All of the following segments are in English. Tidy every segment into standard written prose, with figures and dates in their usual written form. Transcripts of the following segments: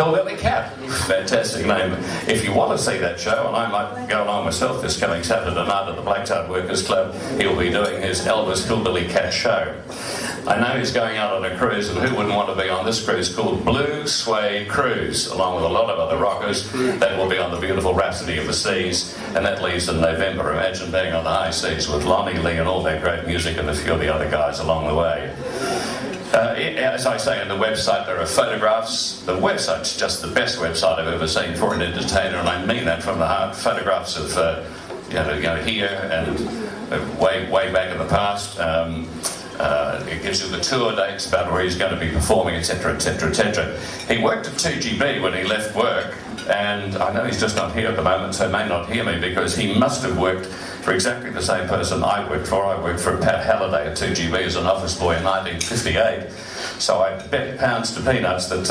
Hillbilly Cat. Fantastic name. If you want to see that show, and I might go along myself this coming Saturday night at the Blacktown Workers Club, he'll be doing his Elvis Hillbilly Cat show. I know he's going out on a cruise, and who wouldn't want to be on this cruise called Blue Suede Cruise, along with a lot of other rockers. That will be on the beautiful Rhapsody of the Seas, and that leaves in November. Imagine being on the high seas with Lonnie Lee and all that great music and a few of the other guys along the way. As I say on the website, there are photographs. The website's just the best website I've ever seen for an entertainer, and I mean that from the heart. Photographs of here and way back in the past. It gives you the tour dates about where he's going to be performing, etc., etc., etc. He worked at 2GB when he left work, and I know he's just not here at the moment, so he may not hear me, because he must have worked for exactly the same person I worked for. I worked for Pat Halliday at 2GB as an office boy in 1958. So I bet pounds to peanuts that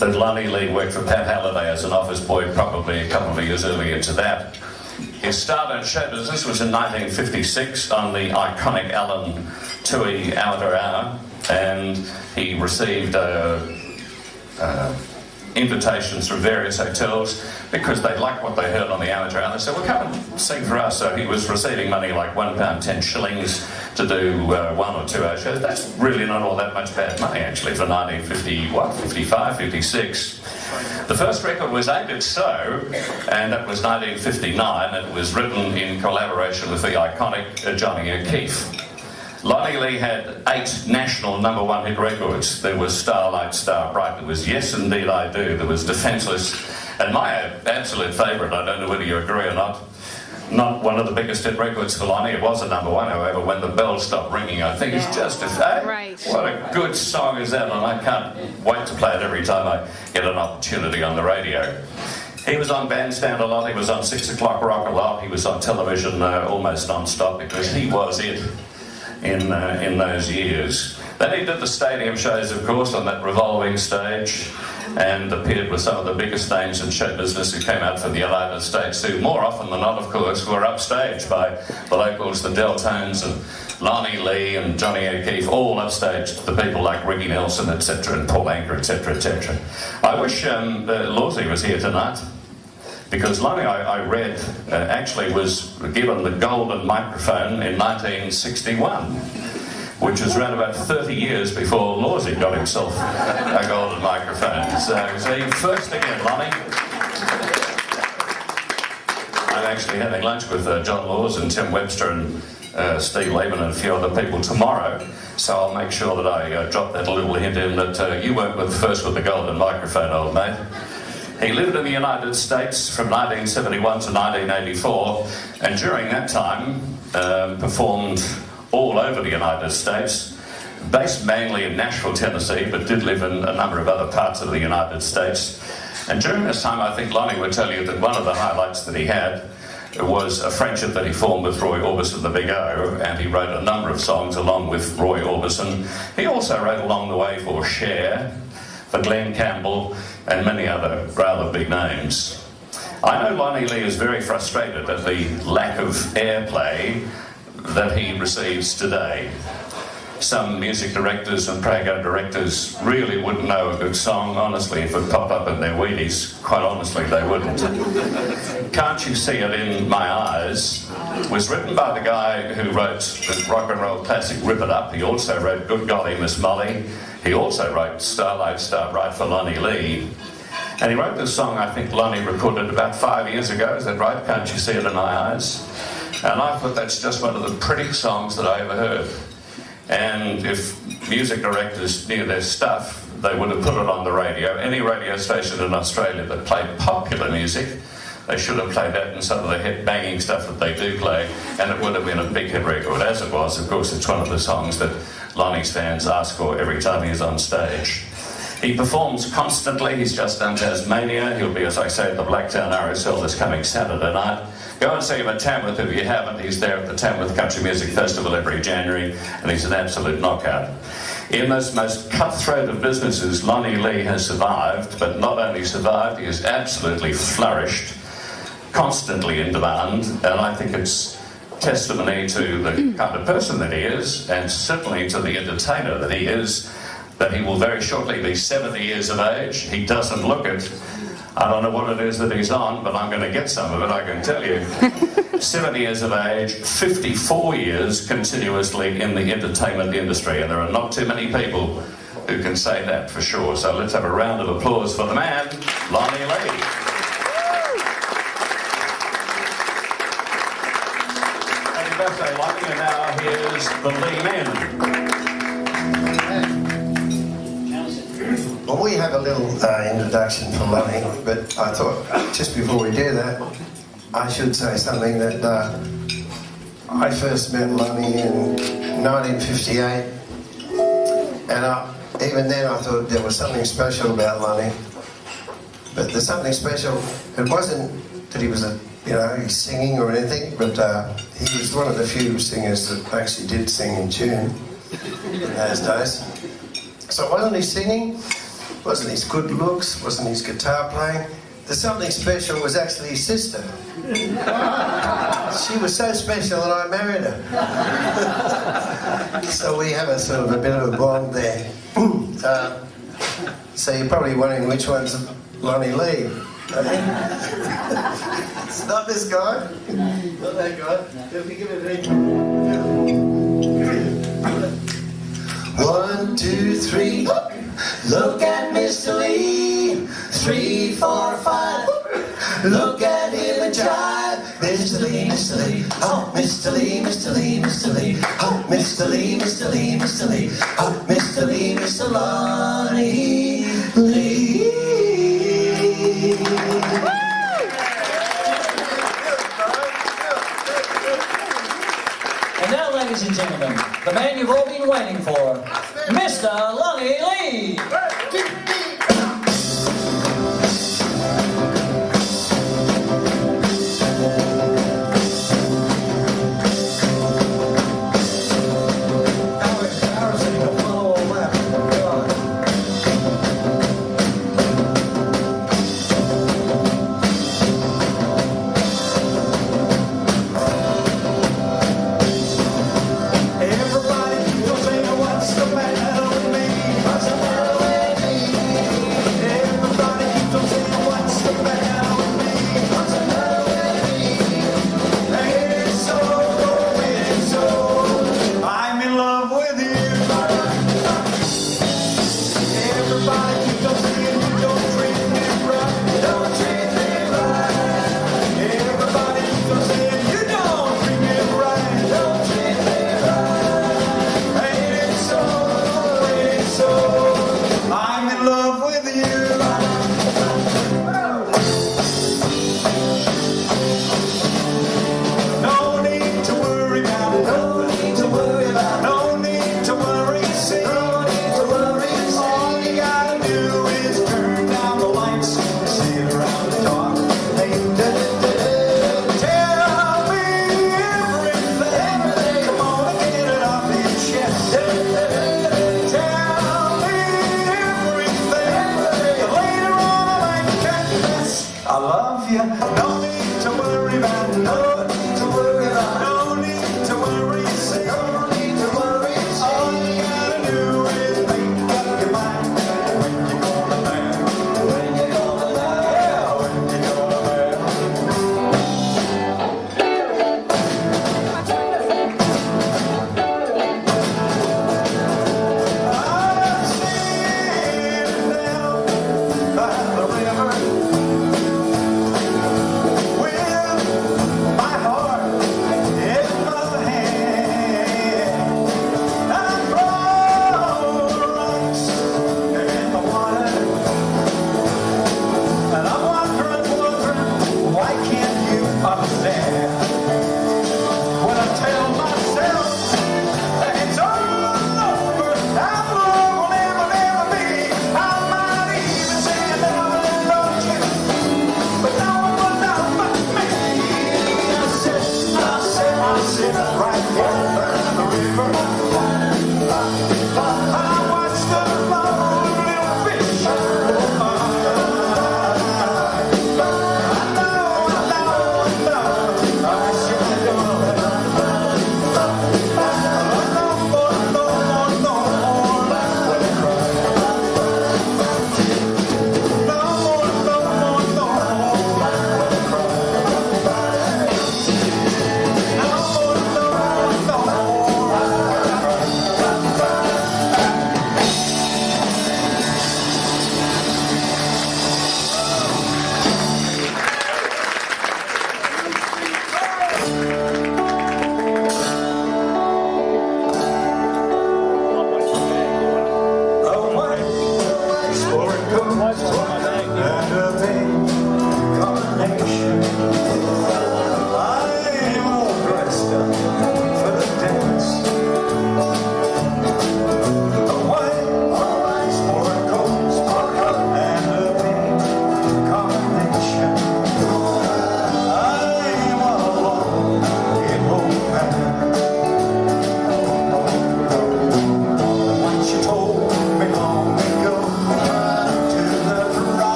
Lonnie Lee worked for Pat Halliday as an office boy, probably a couple of years earlier to that. His start in show business was in 1956 on the iconic Alan Tui Amateur Hour, and he received invitations from various hotels because they liked what they heard on the amateur hour. They said, well, come and sing for us. So he was receiving money like £1.10 to do 1 or 2 hour shows. That's really not all that much bad money, actually, for 55, 56. The first record was Ain't It So, and that was 1959. It was written in collaboration with the iconic Johnny O'Keefe. Lonnie Lee had 8 national #1 hit records. There was Starlight, Star Bright, there was Yes Indeed I Do, there was Defenseless, and my absolute favourite, I don't know whether you agree or not one of the biggest hit records for Lonnie. It was a #1, however, When the Bells Stop Ringing. I think it's just what a good song is that, and I can't wait to play it every time I get an opportunity on the radio. He was on Bandstand a lot, he was on 6 O'Clock Rock a lot, he was on television almost non-stop, because he was it in those years. Then he did the stadium shows, of course, on that revolving stage, and appeared with some of the biggest names in show business who came out from the United States, who more often than not, of course, were upstaged by the locals, the Deltones and Lonnie Lee and Johnny O'Keefe, all upstaged the people like Ricky Nelson, etc., and Paul Anka, etc., etc. I wish Lawsy was here tonight, because Lonnie, I read, actually was given the golden microphone in 1961, which was around about 30 years before Lawsy got himself a golden microphone. So, see, first again, Lonnie. I'm actually having lunch with John Laws and Tim Webster and Steve Lehman and a few other people tomorrow, so I'll make sure that I drop that little hint in that you weren't first with the golden microphone, old mate. He lived in the United States from 1971 to 1984, and during that time performed all over the United States, based mainly in Nashville, Tennessee, but did live in a number of other parts of the United States. And during this time, I think Lonnie would tell you that one of the highlights that he had was a friendship that he formed with Roy Orbison, the Big O, and he wrote a number of songs along with Roy Orbison. He also wrote along the way for Cher, for Glenn Campbell, and many other rather big names. I know Lonnie Lee is very frustrated at the lack of airplay that he receives today. Some music directors and program directors really wouldn't know a good song, honestly, if it popped up in their Wheaties. Quite honestly, they wouldn't. Can't You See It in My Eyes was written by the guy who wrote the rock and roll classic Rip It Up. He also wrote Good Golly Miss Molly. He also wrote Starlight, Star Bright for Lonnie Lee. And he wrote this song, I think Lonnie recorded about 5 years ago. Is that right? Can't You See It in My Eyes? And I thought that's just one of the pretty songs that I ever heard. And if music directors knew their stuff, they would have put it on the radio. Any radio station in Australia that played popular music, they should have played that and some of the hit-banging stuff that they do play, and it would have been a big hit record. As it was, of course, it's one of the songs that Lonnie's fans ask for every time he's on stage. He performs constantly. He's just done Tasmania. He'll be, as I say, at the Blacktown RSL this coming Saturday night. Go and see him at Tamworth if you haven't. He's there at the Tamworth Country Music Festival every January, and he's an absolute knockout. In this most cutthroat of businesses, Lonnie Lee has survived, but not only survived, he has absolutely flourished, constantly in demand, and I think it's testimony to the kind of person that he is, and certainly to the entertainer that he is, that he will very shortly be 70 years of age. He doesn't look it. I don't know what it is that he's on, but I'm going to get some of it, I can tell you. 70 years of age, 54 years continuously in the entertainment industry, and there are not too many people who can say that for sure. So let's have a round of applause for the man, Lonnie Lee. Happy birthday, Lonnie, and now here's the Lee Men. Well, we have a little introduction for Lonnie, but I thought just before we do that, I should say something that I first met Lonnie in 1958, and even then I thought there was something special about Lonnie. But there's something special. It wasn't that he was he's singing or anything, but he was one of the few singers that actually did sing in tune in those days. So it wasn't his singing, wasn't his good looks, wasn't his guitar playing. The something special was actually his sister. She was so special that I married her. So we have a sort of a bit of a bond there. So you're probably wondering which one's Lonnie Lee. It's not this guy. Not that guy. If you give it a 1, 2, 3. Look at Mr. Lee. 3, 4, 5. Look at him and jive. Mr. Lee, Mr. Lee. Oh, Mr. Lee, Mr. Lee, Mr. Lee. Oh, Mr. Lee, Mr. Lee, Mr. Lee. Oh, Mr. Lee, Mr. Lonnie Lee. And now, ladies and gentlemen, the man you've all been waiting for, Mr. Lonnie Lee.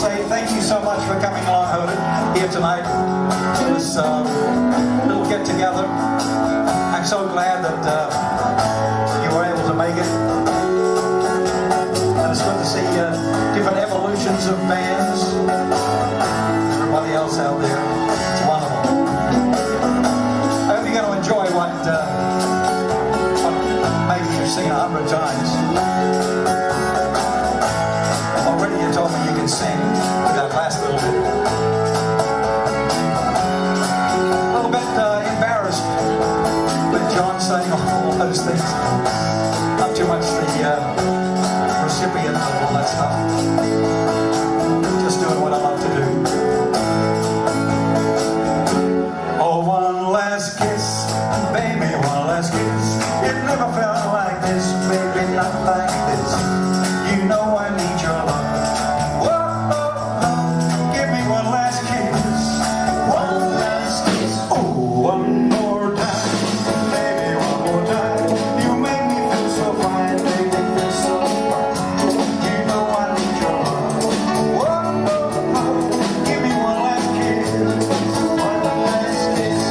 say thank you so much for coming along here tonight to this little get-together. I'm so glad that you were able to make it. And it's good to see different evolutions of bands. Everybody else out there. It's wonderful. I hope you're going to enjoy what maybe you've seen 100 times. Already you told me you can sing with that last little bit. A little bit embarrassed with John saying all those things. Not too much the recipient of all that stuff. Just doing what I love to do. Oh, one last kiss, baby, one last kiss. It never felt like this, baby, not like this. You know I need your love. Whoa, oh, oh. Give me one last kiss. One last kiss. Oh, one more time. Baby, one more time. You make me feel so fine, baby, feel so fine. You know I need your love. Whoa, oh, oh. Give me one last kiss. One last kiss.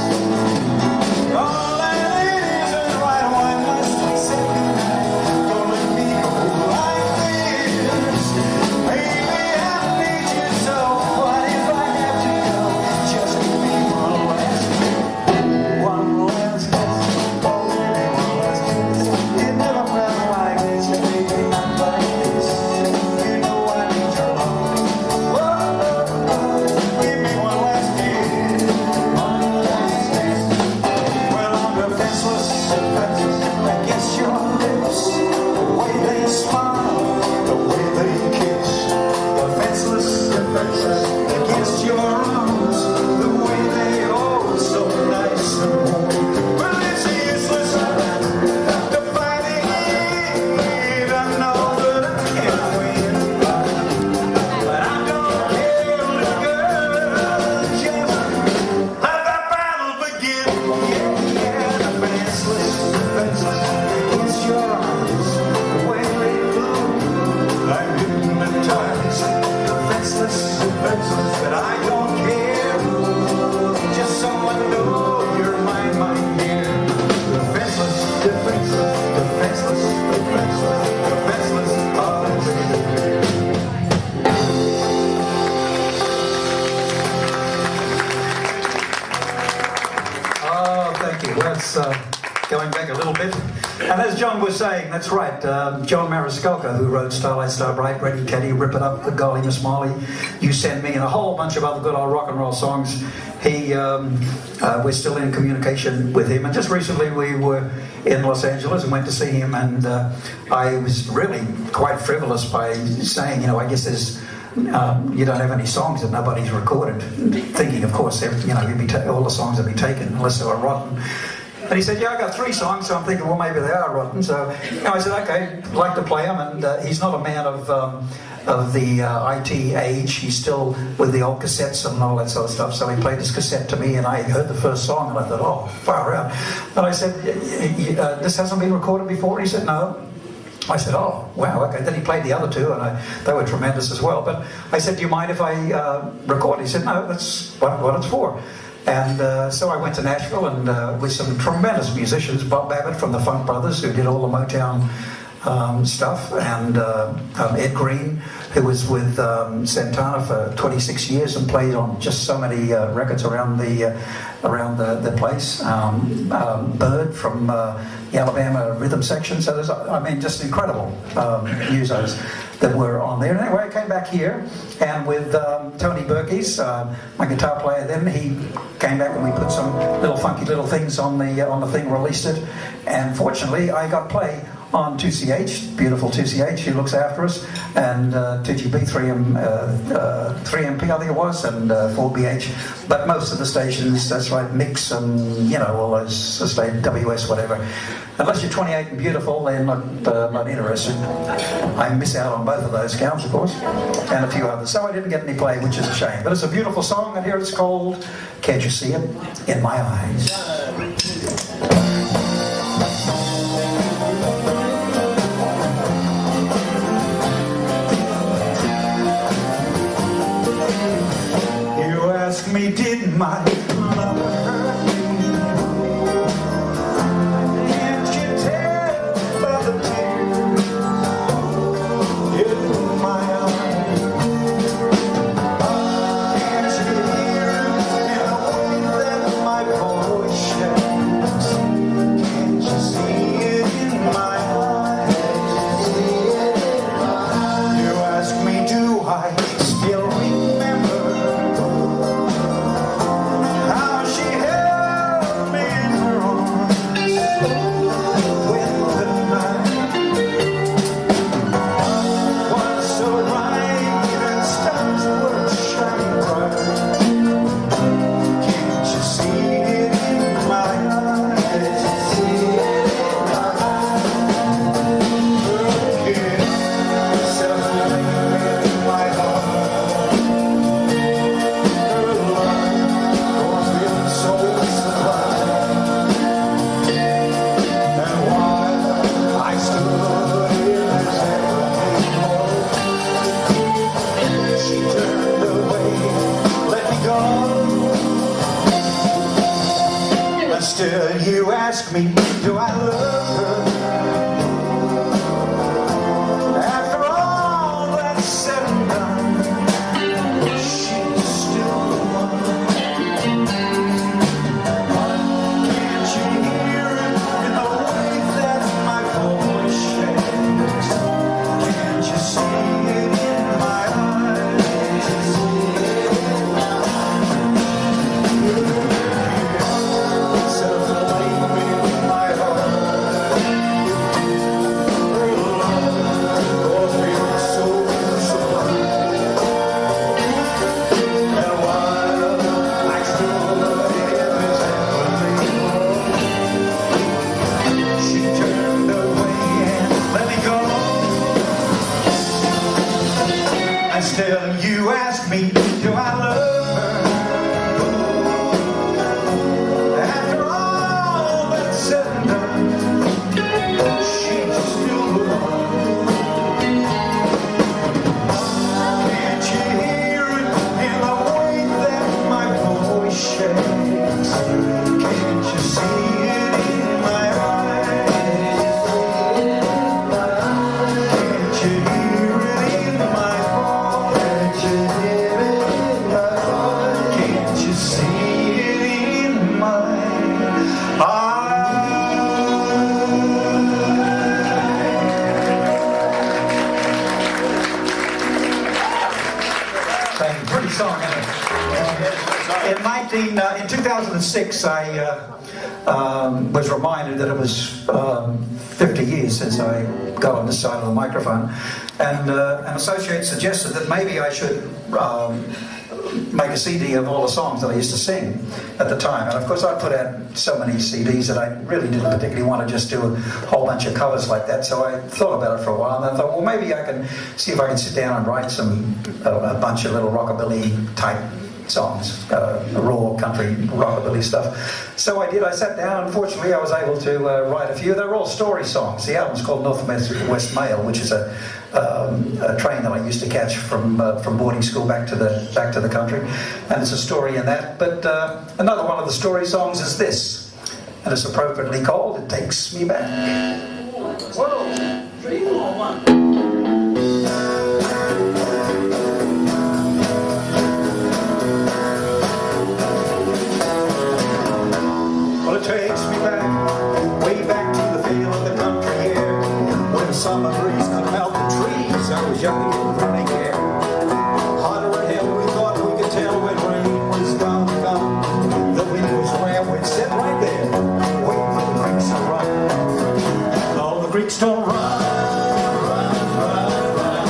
All that is right, one last kiss. Don't let me go like this. Baby, I need you so. What if I have to go? Just give me one last kiss. One last kiss. Oh, baby, one last kiss. It never felt like this, baby, not like this. You know I need your love. Whoa, oh, oh. Give me one last kiss. One last kiss. Well, I'm defenseless, against your lips. The way they smile, the way they kiss. Defenseless, against your arms. The way they hold so nice and warm. Well, it's useless to fighting it. I know that I can't win. But I don't care, little girl. Just let the battle begin. Yeah, defenseless against your arms. The way they move, like hypnotized. Defenseless, but I don't care. Just someone know you're my dear. Defenseless, defenseless. Oh, thank you. Let's going back a little bit. And as John was saying, that's right. John Mariscalco, who wrote Starlight, Star Bright, Ready Teddy, Rip It Up, The Golly Miss Molly, You Send Me, and a whole bunch of other good old rock and roll songs. We're still in communication with him. And just recently we were in Los Angeles and went to see him. And I was really quite frivolous by saying, I guess there's you don't have any songs that nobody's recorded. Thinking, of course, all the songs would be taken unless they were rotten. And he said, yeah, I got 3 songs, so I'm thinking, well, maybe they are rotten. So I said, okay, I'd like to play them. And he's not a man of the IT age. He's still with the old cassettes and all that sort of stuff. So he played his cassette to me, and I heard the first song, and I thought, oh, far out. And I said, this hasn't been recorded before? And he said, no. I said, oh, wow, okay. Then he played the other 2, and they were tremendous as well. But I said, do you mind if I record? He said, no, that's what it's for. And so I went to Nashville and with some tremendous musicians, Bob Babbitt from the Funk Brothers, who did all the Motown stuff, and Ed Green, who was with Santana for 26 years and played on just so many records around the place. Bird from the Alabama Rhythm Section. So there's, just incredible musos that were on there. And anyway, I came back here, and with Tony Berkes, my guitar player then, he came back and we put some little funky little things on the thing, released it, and fortunately I got play on 2CH, beautiful 2CH, who looks after us, and 2GB, 3MP I think it was, and 4BH, but most of the stations, that's right, Mix and, all those, WS, whatever. Unless you're 28 and beautiful, they're not interested. I miss out on both of those counts, of course, and a few others. So I didn't get any play, which is a shame. But it's a beautiful song, and here it's called Can't You See It in My Eyes. my lover. Can't you tell by the tears in my eyes? Can't you hear in the way that my voice shakes? Can't you see it in my eyes? You ask me, do I still remember how she held me in her arms when the night was so bright and stars were shining bright? Can't you see it in my eyes? Still, you ask me, do I love her? After all that's said and done, she's still the one. Can't you hear it in the way that my voice shakes? Can't you see it in my eyes? Still, you ask me, do I love her? After all that's said and done, she's still the one. Can't you hear it in the way that my voice shakes? Can't you see it in my eyes? Can't you hear it in my voice? Can't you see it in my eyes? Pretty song, isn't it? In 2006, I was reminded that it was 50 years since I got on this side of the microphone, and an associate suggested that maybe I should make a CD of all the songs that I used to sing at the time. And of course I put out so many CDs that I really didn't particularly want to just do a whole bunch of covers like that, so I thought about it for a while, and I thought, well, maybe I can see if I can sit down and write a bunch of little rockabilly type songs, raw country rockabilly stuff. So I did. I sat down. Unfortunately, I was able to write a few. They're all story songs. The album's called North West Mail, which is a train that I used to catch from boarding school back to the country, and it's a story in that. But another one of the story songs is this, and it's appropriately called "It Takes Me Back." 1, 2, 3, 4, 1. It takes me back, way back to the feel of the country air, when the summer breeze could melt the trees. I was young and didn't really care. Hotter than hell, we thought we could tell when rain was bound to come. The wind was rare, we'd sit right there, waiting for the creeks to run. All the creeks don't run, run, run, run.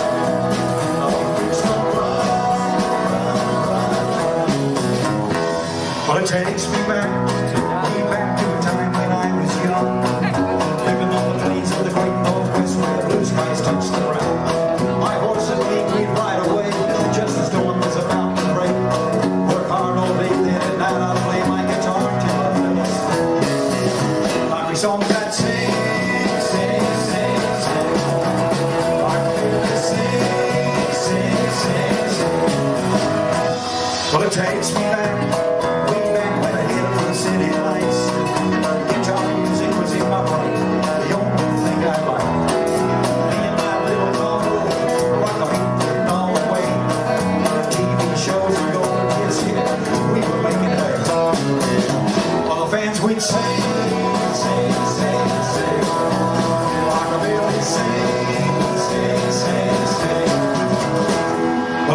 All the creeks don't run, run, run. Well, it takes me back to a time when I was young, living on the plains of the great Northwest where blue skies touch the ground. My horse and me, we'd ride away just as dawn was about to break. Work hard all day, then at night I'd play my guitar till I fell asleep. Country songs I'd sing, sing, sing, sing. I'd sing, sing, sing, sing. Well, it takes me back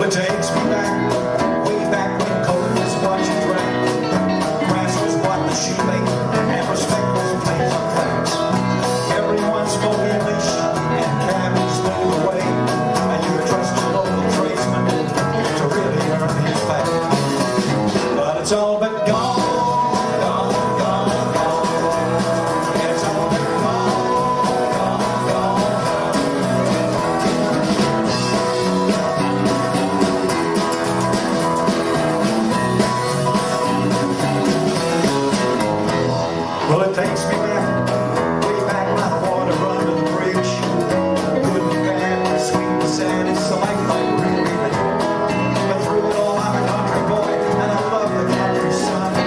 It takes me back, way back when cold was what you drank. Grass was what the shoe made, and respect was plain on class. Everyone spoke English, and cabbies moved away, and you could trust your local tradesman to really earn his pay. But it's all but gone, gone, gone, gone. It's all but gone, gone, gone, gone. Well, it takes me back, way back when the water under the bridge. Good and bad, sweet and sad, it's the life I really live. But through it all, I'm a country boy, and I love the countryside.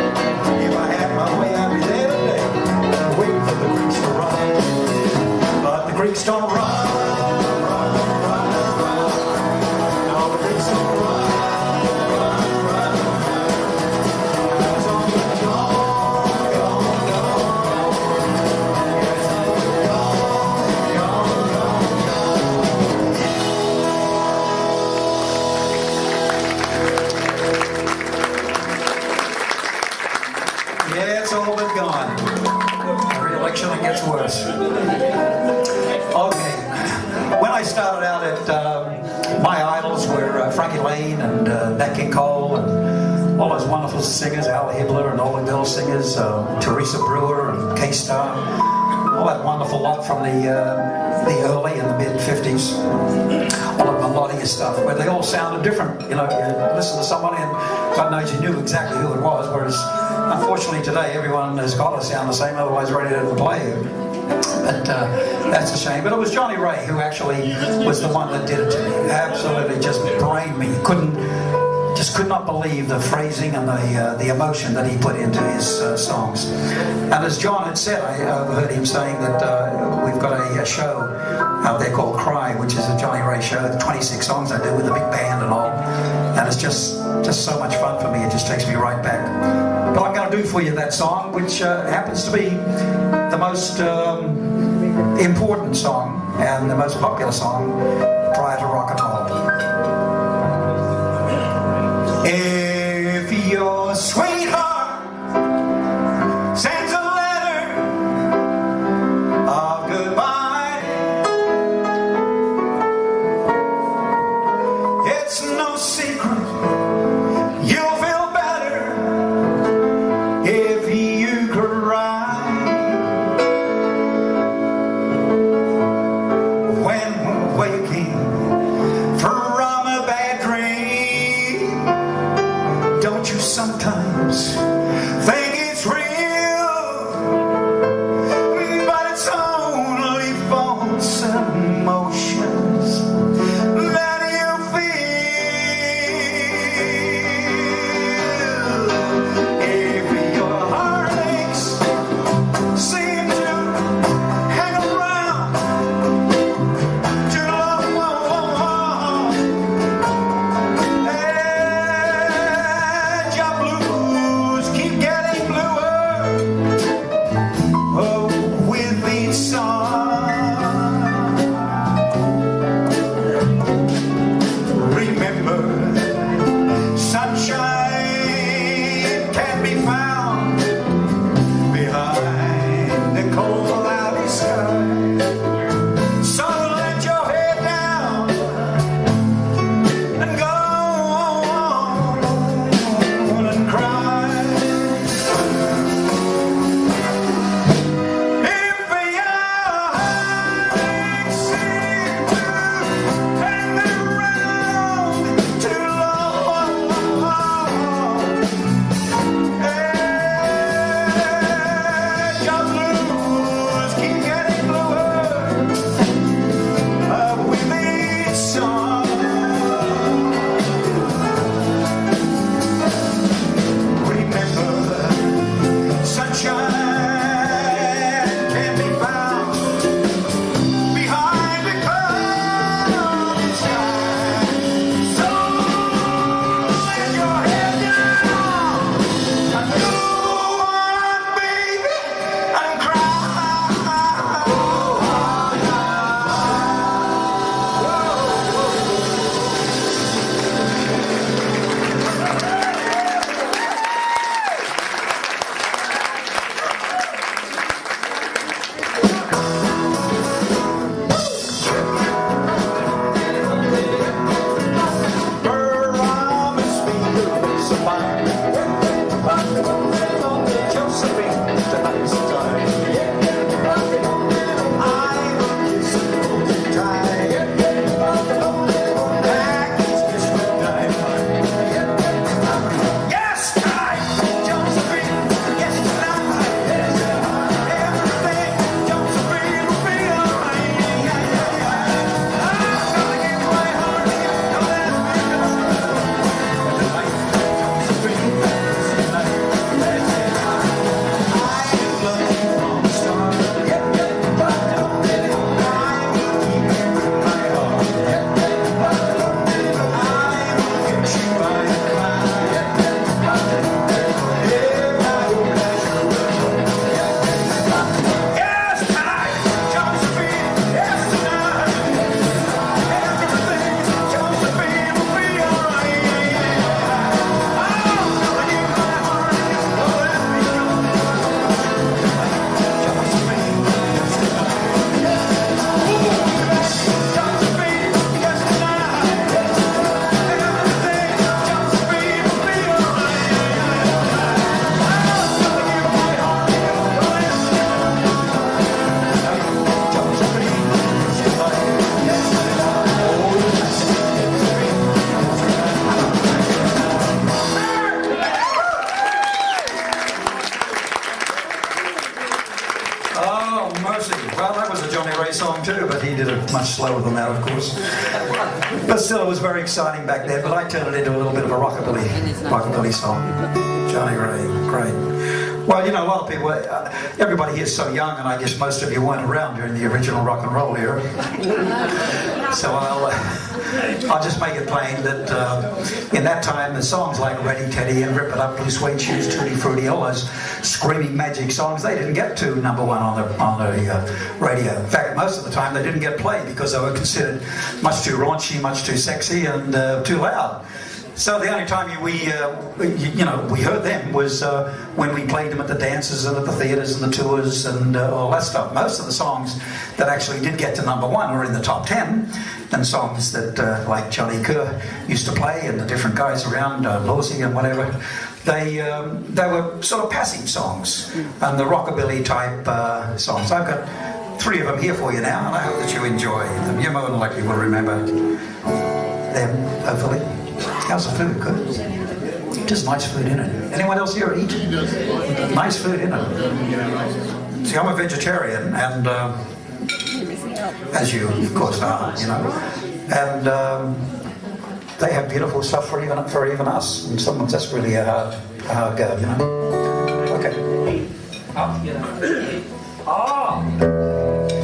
If I had my way, I'd be there today, waiting for the creeks to run. But the creeks don't run, run, run, run. No, the creeks don't run, run, run, run. It's all been gone, gone, gone. Yeah, it's all but gone. Every election it gets worse. Okay. When I started out at my idols were Frankie Lane and Nat King Cole and all those wonderful singers, Al Hibbler and all the girl singers, Teresa Brewer and K-Star, all that wonderful lot from the early and the mid-50s, all of melodious stuff, where they all sounded different. You know, you listen to somebody and God knows you knew exactly who it was, whereas unfortunately today everyone has got to sound the same, otherwise ready to play. But that's a shame. But it was Johnny Ray who actually was the one that did it to me. Absolutely just brained me. Just could not believe the phrasing and the emotion that he put into his songs. And as John had said, I overheard him saying that we've got a show out there called Cry, which is a Johnny Ray show. 26 songs I do with a big band and all. And it's just so much fun for me. It just takes me right back. But I'm going to do for you that song, which happens to be the most important song and the most popular song prior to rock and roll. If your sweetheart sends a letter of goodbye, it's no secret you'll feel better if you cry. When waking from a bad dream, don't you sometimes think it's real? But it's only false emotions that you much slower than that, of course. But still, it was very exciting back then. But I turned it into a little bit of a rockabilly song. Johnny Ray, great. Well, you know, a lot of people, everybody here is so young, and I guess most of you weren't around during the original rock and roll era. So I'll just make it plain that in that time, the songs like Ready Teddy and Rip It Up, Blue Suede Shoes, Tutti Frutti, all those screaming magic songs, they didn't get to number one on the radio. In fact, most of the time they didn't get played because they were considered much too raunchy, much too sexy, and too loud. So the only time we heard them was when we played them at the dances and at the theatres and the tours and all that stuff. Most of the songs that actually did get to number one were in the top 10, and songs that like Johnny Kerr used to play and the different guys around, Lawsy and whatever, they were sort of passing songs and the rockabilly type songs. I've got 3 of them here for you now, and I hope that you enjoy them. You more than likely will remember them, hopefully. How's the food? Good? Just nice food in it. Anyone else here eat? Nice food in it. See, I'm a vegetarian, and as you of course are, you know, and they have beautiful stuff for even us. And sometimes that's really a hard go, you know. Okay.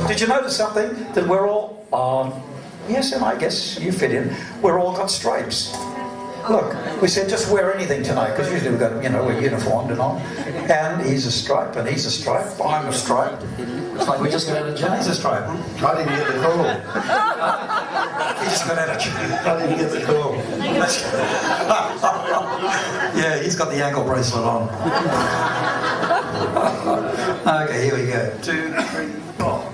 Did you notice something? That we're all yes, and I guess you fit in. We're all got stripes. Look, we said just wear anything tonight, because usually we've got, you know, we're uniformed and all. And he's a stripe, and he's a stripe, I'm a stripe. It's like we just got out of jail. He's a stripe. I didn't get the call. He just got out of jail. I didn't get the call. Yeah, he's got the ankle bracelet on. Okay, here we go. 2, 3, 4.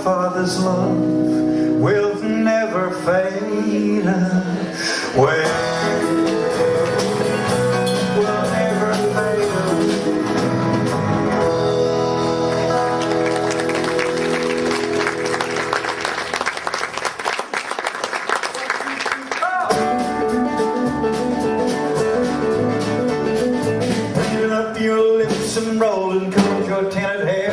Father's love will never fade away. Will never fade Clean up your lips and roll and comb your tinted hair.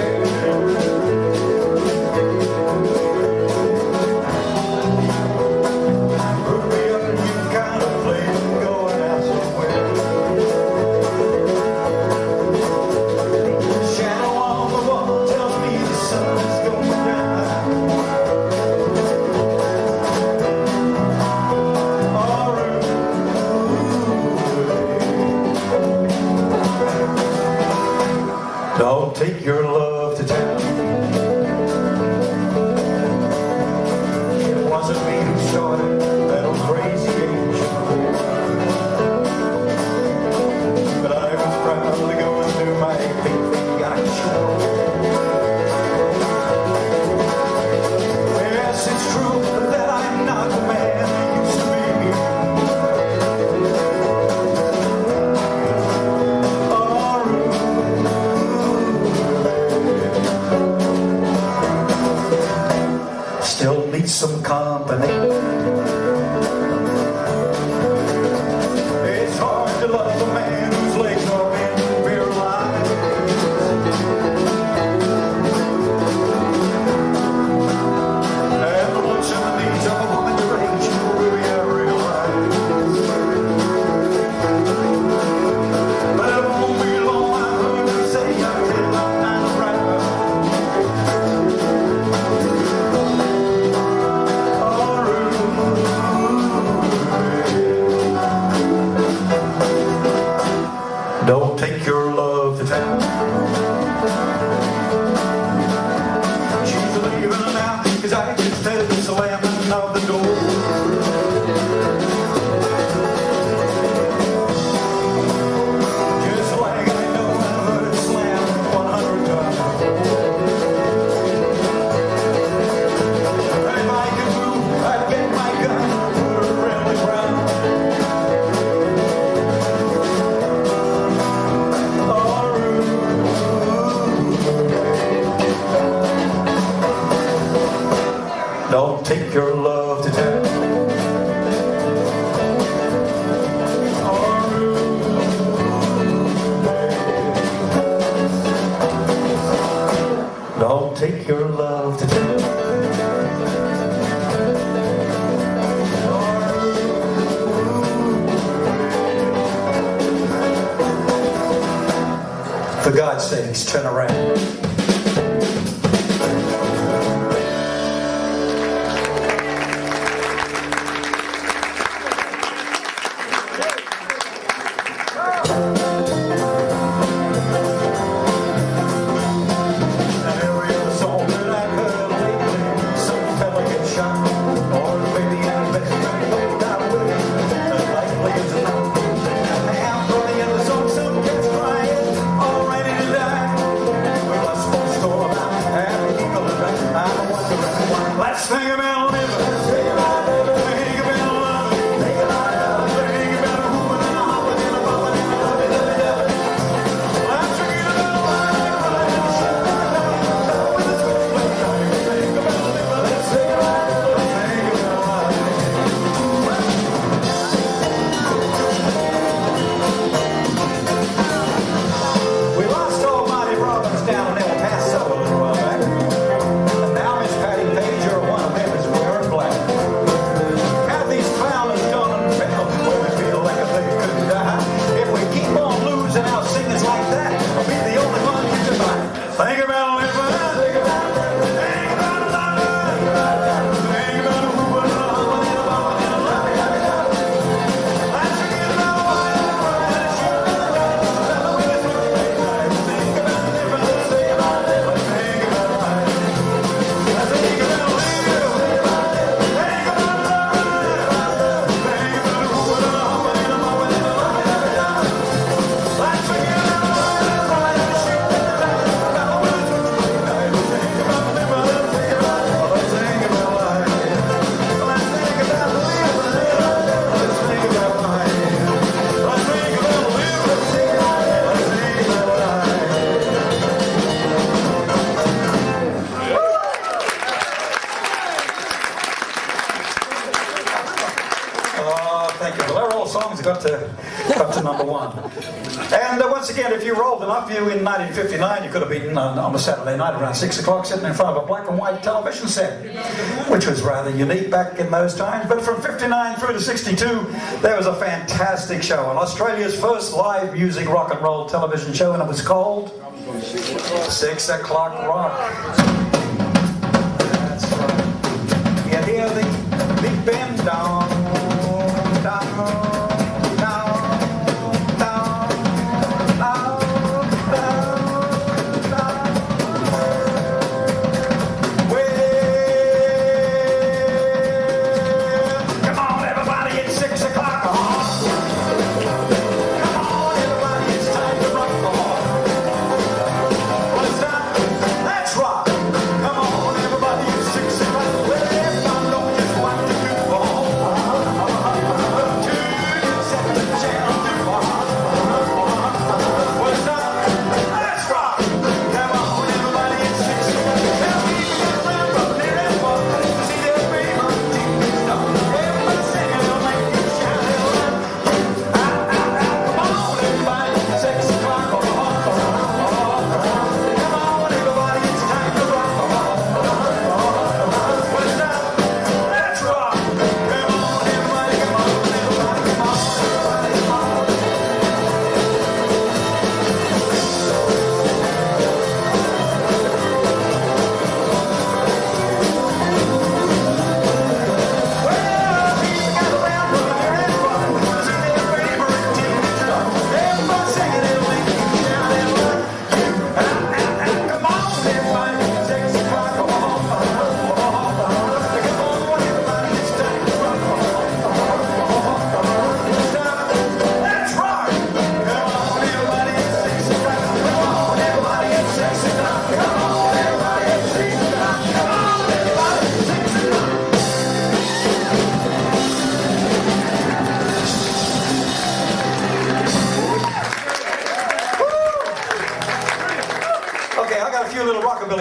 love to tell. Don't take your love to tell. For God's sakes, turn around. Got to number one. And once again, if you rolled enough, you in 1959, you could have been on a Saturday night around 6 o'clock sitting in front of a black and white television set, which was rather unique back in those times. But from 59 through to 62, there was a fantastic show on Australia's first live music rock and roll television show, and it was called 6 O'Clock Rock. That's right. You hear the big band down, down. Come on, everybody, it's 6 o'clock. Well, I know just what to do.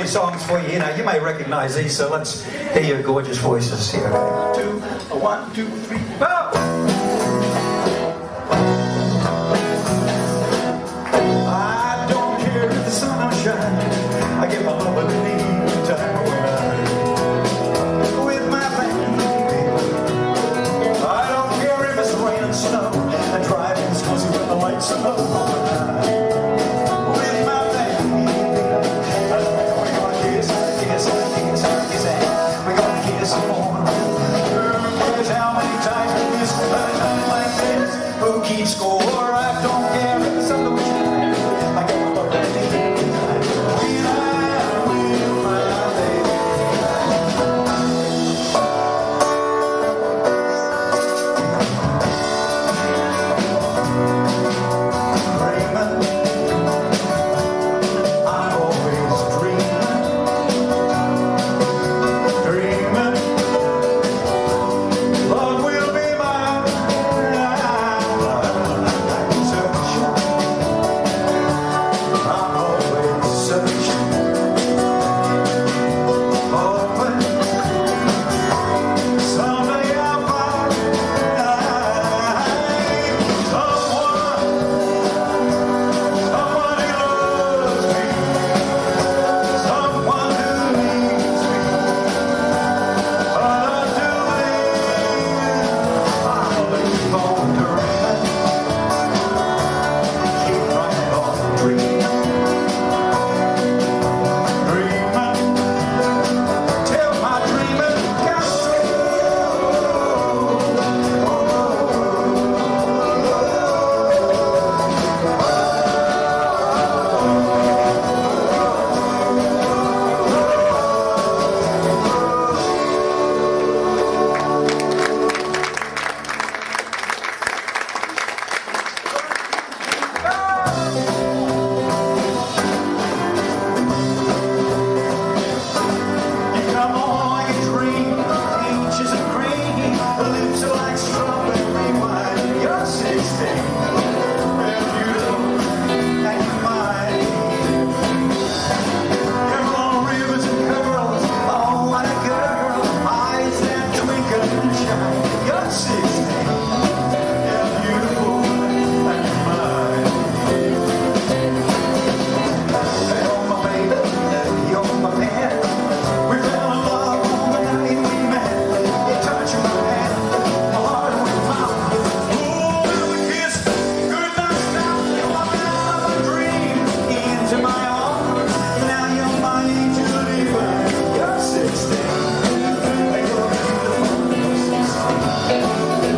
songs for you. You know, you may recognize these, so let's hear your gorgeous voices here. 1, 2, 3, go! I don't care if the sun don't shine. I get my love any time when I'm with my baby. I don't care if it's rain and snow and driving's cozy when the lights are low. With my baby, we're gonna kiss, we're gonna kiss more. Here's how many times we miss a time like this. Who keeps score? I don't care if the sun don't shine. I got my love any time when I'm with my baby. I'm always dreaming, love will be mine. I'm always searching, hoping someday I'll find someone who loves me. Someone who needs me, but until then, I'll keep on dreaming, keep right on dreaming, till my dreaming comes true. You come on like a dream, peaches and cream, lips are like strawberry wine. You're 16, and beautiful, and you're mine. Your long rivers and curls, oh what a girl, eyes that twinkle and shine. You're 16, and beautiful, and you're mine. You're my baby, you're my man. We fell in love on the night we met. You touched my hand, my heart went pound. Ooh, we kissed goodnight now. You're my man of my dreams, into my arms. Now you're my angel divine. You're 16, and you're beautiful. You're 16.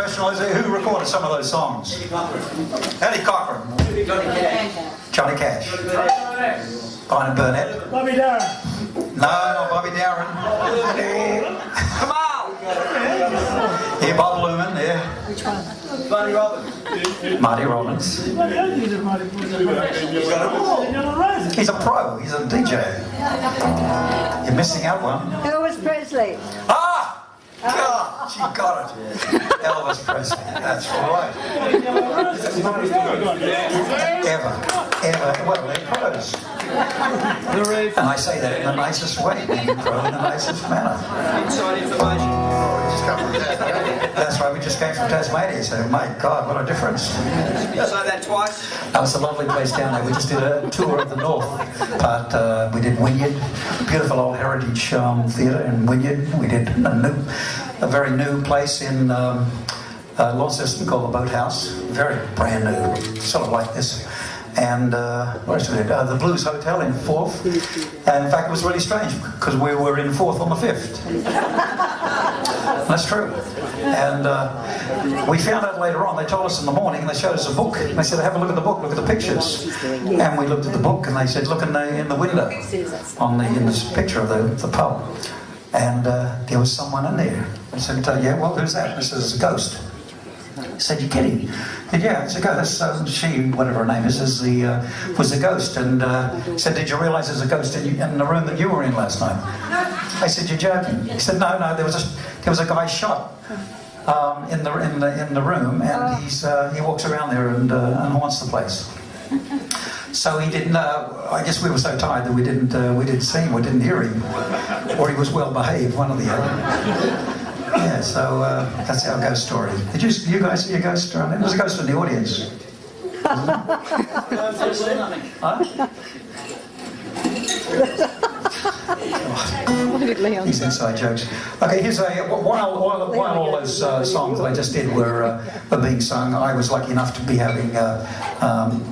professional is he? Who recorded some of those songs? Eddie Cochran. Johnny Cash. Brian Burnett. Bobby Darren. No, not Bobby Darren. Come on! Yeah, Bob Lumen, yeah. Which one? Marty Robbins. Marty Robbins. He's a pro, he's a DJ. You're missing out one. Elvis Presley. Ah! God, she got it. Elvis Presley, that's right. Ever, well, they're pros. And I say that in the nicest way, being pro in the nicest manner. Inside information. That's right, we just came from Tasmania, so my God, what a difference. You say that twice? That was a lovely place down there. We just did a tour of the north part. We did Wynyard, beautiful old heritage theatre in Wynyard. We did a very new place in Launceston called the Boathouse. Very brand new, sort of like this. And what else we did? The Blues Hotel in Forth. And in fact, it was really strange because we were in Forth on the 5th. That's true. And we found out later on, they told us in the morning, and they showed us a book. And they said, have a look at the book, look at the pictures. And we looked at the book, and they said, look in the window, in this picture of the pub. And there was someone in there. I said, yeah, well, who's that? This is a ghost. He said, you're kidding? I said, yeah, it's a ghost. She, whatever her name is was a ghost. And said, did you realise there's a ghost in the room that you were in last night? I said, you're joking. He said, no, there was a guy shot in the room, and he walks around there and haunts the place. So he didn't. I guess we were so tired that we didn't see him, we didn't hear him, or he was well behaved, one or the other. Yeah, so that's our ghost story. Did you guys see a ghost around there? There's a ghost in the audience. Huh? These inside jokes. Okay, here's while all those songs that I just did were being sung, I was lucky enough to be having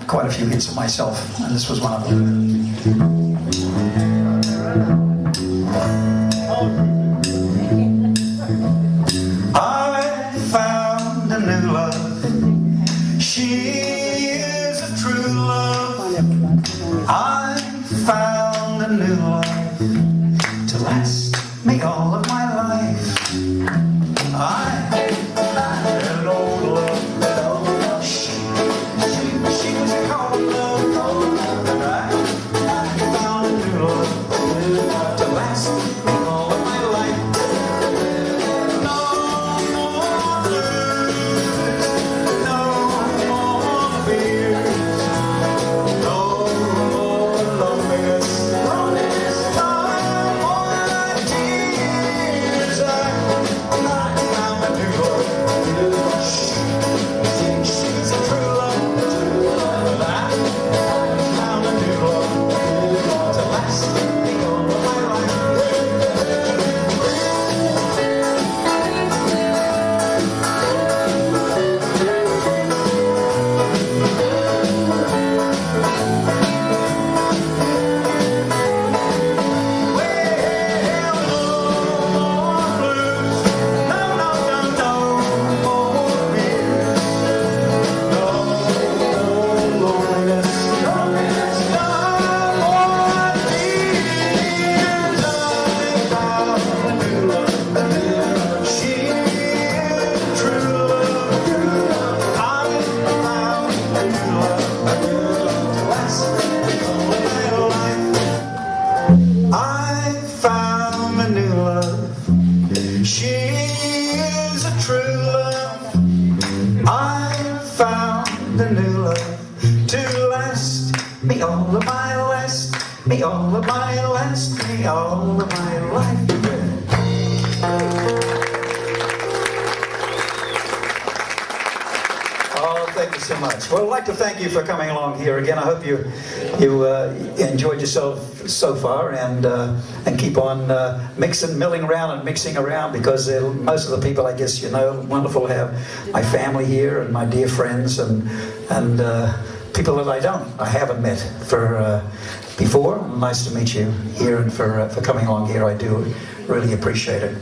quite a few hits of myself, and this was one of them. I found a new love. She is a true love. I found a new love to last me all of my life. I had an old love. She was called love. And I found a new love to last me all of my life. No more blues, no more fears, no more loneliness, no more tears. I found a new love. She's a true love. I found a new love to last me all of my life. I found a new love. She is a true love. I found a new love to last me all of my last, me all of my last, me all of my life. Oh, thank you so much. Well, I'd like to thank you for coming along here again. I hope you enjoyed yourself so far, and keep on milling around and mixing around, because most of the people, I guess, wonderful to have my family here and my dear friends and people that I haven't met before. Nice to meet you here, and for coming along here. I do really appreciate it.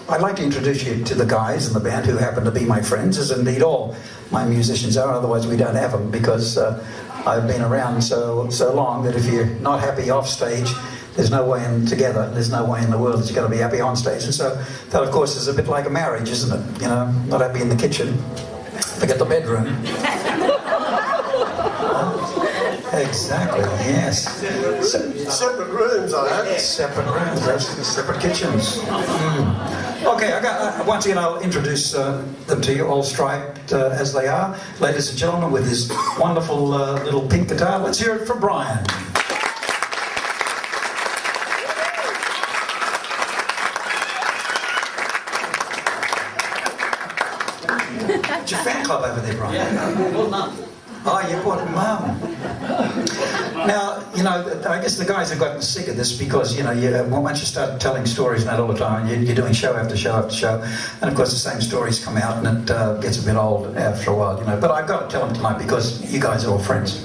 I'd like to introduce you to the guys in the band who happen to be my friends, as indeed all my musicians are, otherwise we don't have them, because I've been around so long that if you're not happy off stage, there's no way in together, there's no way in the world that you're going to be happy on stage. And so that, of course, is a bit like a marriage, isn't it? You know, not happy in the kitchen, forget the bedroom. Exactly, yes. Separate rooms, I hope. Separate rooms, separate kitchens. Okay, once again, I'll introduce them to you, all striped as they are. Ladies and gentlemen, with his wonderful little pink guitar, let's hear it for Brian. What's your fan club over there, Brian? Well, none. Oh, you bought it, Mum. Now, you know, I guess the guys have gotten sick of this because, you know, once you start telling stories and that all the time, you're doing show after show after show, and of course the same stories come out and it gets a bit old after a while, you know. But I've got to tell them tonight because you guys are all friends.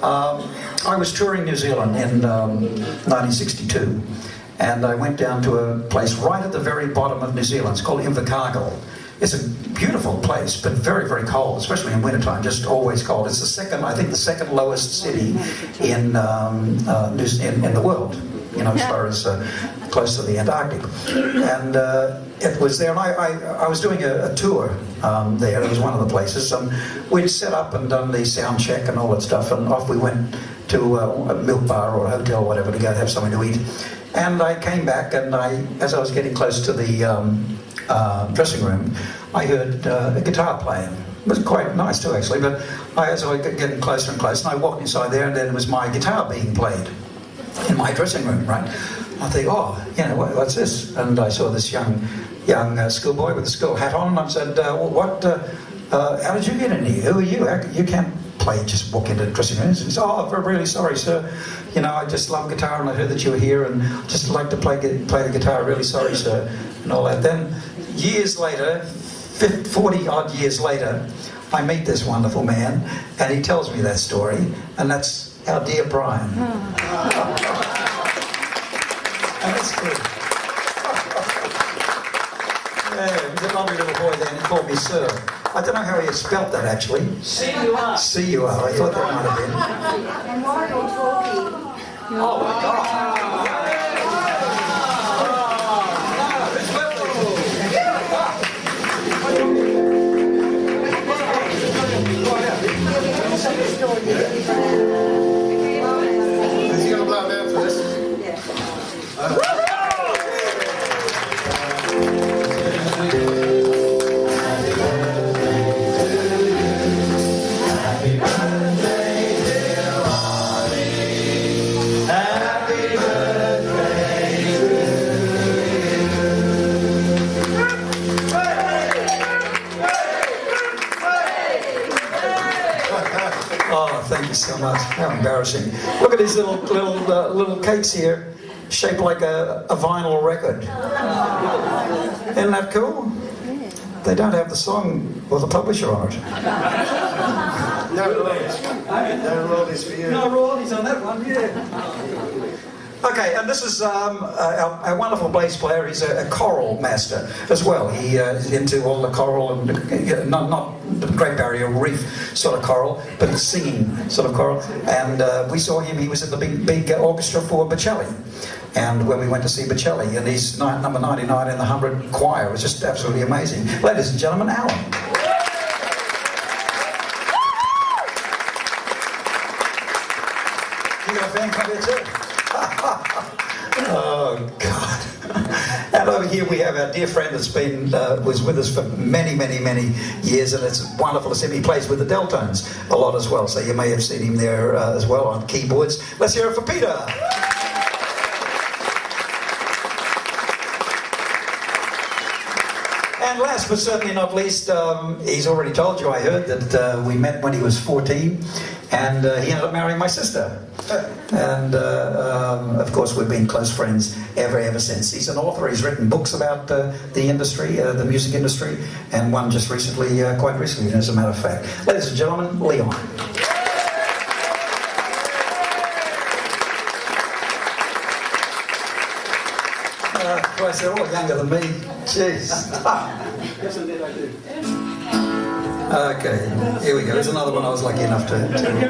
I was touring New Zealand in 1962, and I went down to a place right at the very bottom of New Zealand. It's called Invercargill. It's a beautiful place, but very, very cold, especially in wintertime, just always cold. It's the second lowest city in the world, you know, as far as close to the Antarctic. And it was there, and I was doing a tour there. It was one of the places, and we'd set up and done the sound check and all that stuff, and off we went to a milk bar or a hotel or whatever to go have something to eat. And I came back, and as I was getting close to the dressing room, I heard a guitar playing. It was quite nice too, actually, but as I was getting closer and closer, and I walked inside there, and then it was my guitar being played in my dressing room, right? I think, oh, you know, what's this? And I saw this young schoolboy with a school hat on, and I said, how did you get in here? Who are you? You can't play, just walk into the dressing room. He says, oh, I'm really sorry, sir. You know, I just love guitar, and I heard that you were here, and just like to play the guitar. Really sorry, sir, and all that. Then, years later, 40 odd years later, I meet this wonderful man, and he tells me that story, and that's our dear Brian. And it's good. Yeah, he was a lovely little boy then. He called me sir. I don't know how he had spelt that, actually. C-U-R. C-U-R. I thought that might have been. And Michael talking. Oh, my God. Is he going to blow down for this? Oh, thank you so much. How embarrassing. Look at these little cakes here, shaped like a vinyl record. Isn't that cool? They don't have the song or the publisher on it. No royalties. No royalties for you. No royalties on that one, yeah. Okay, and this is our wonderful bass player. He's a choral master as well. He is into all the choral, and not the Great Barrier Reef sort of choral, but the singing sort of choral. And we saw him, he was in the big orchestra for Bocelli. And when we went to see Bocelli, and he's number 99 in the 100 choir, it was just absolutely amazing. Ladies and gentlemen, Alan. You got a fan club here too? Oh, God. And over here we have our dear friend that's was with us for many, many, many years, and it's wonderful to see him. He plays with the Deltones a lot as well, so you may have seen him there as well on keyboards. Let's hear it for Peter. And last but certainly not least, he's already told you, I heard, that we met when he was 14, and he ended up marrying my sister. And of course we've been close friends ever since. He's an author. He's written books about the industry, the music industry, and one just recently, quite recently, as a matter of fact. Ladies and gentlemen, Leon. Christ, they're all younger than me. Jeez. Yes, indeed, I do. Okay, here we go. Here's another one I was lucky enough to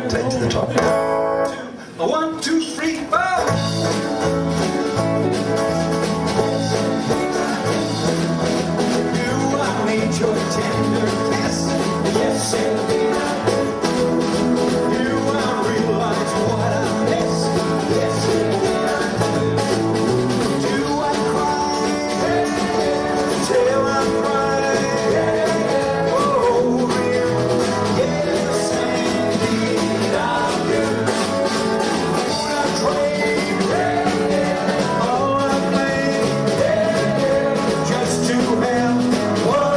take to the top. 1, 2, 3, 4. Your tender kiss, yes indeed I do. You I realize what I miss, yes indeed I do. Do I cry till I'm crying over you? Yes indeed I do. Would I trade all I made just to have one?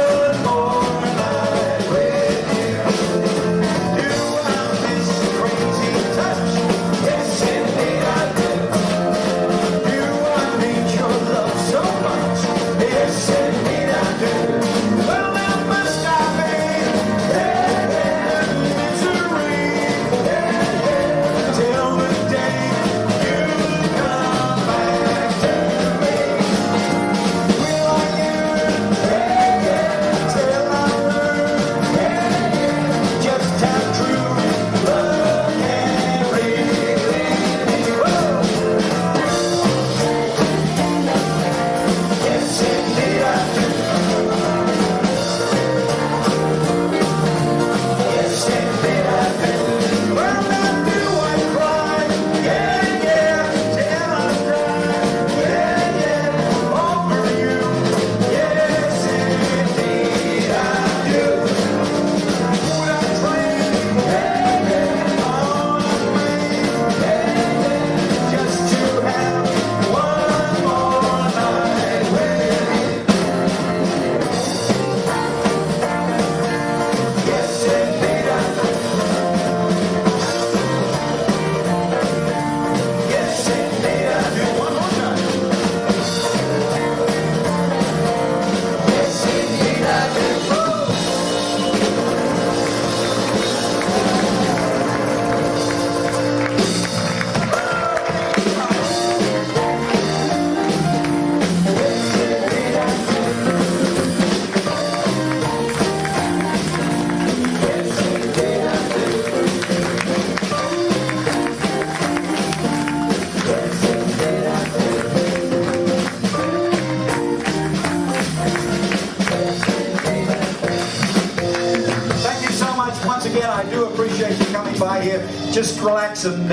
Just relax and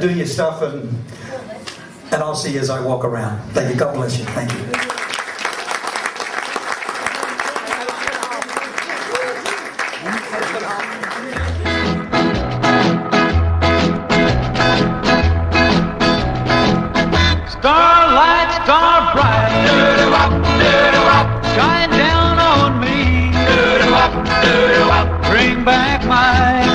do your stuff, and I'll see you as I walk around. Thank you. God bless you. Thank you. Starlight, star bright, shine down on me, bring back my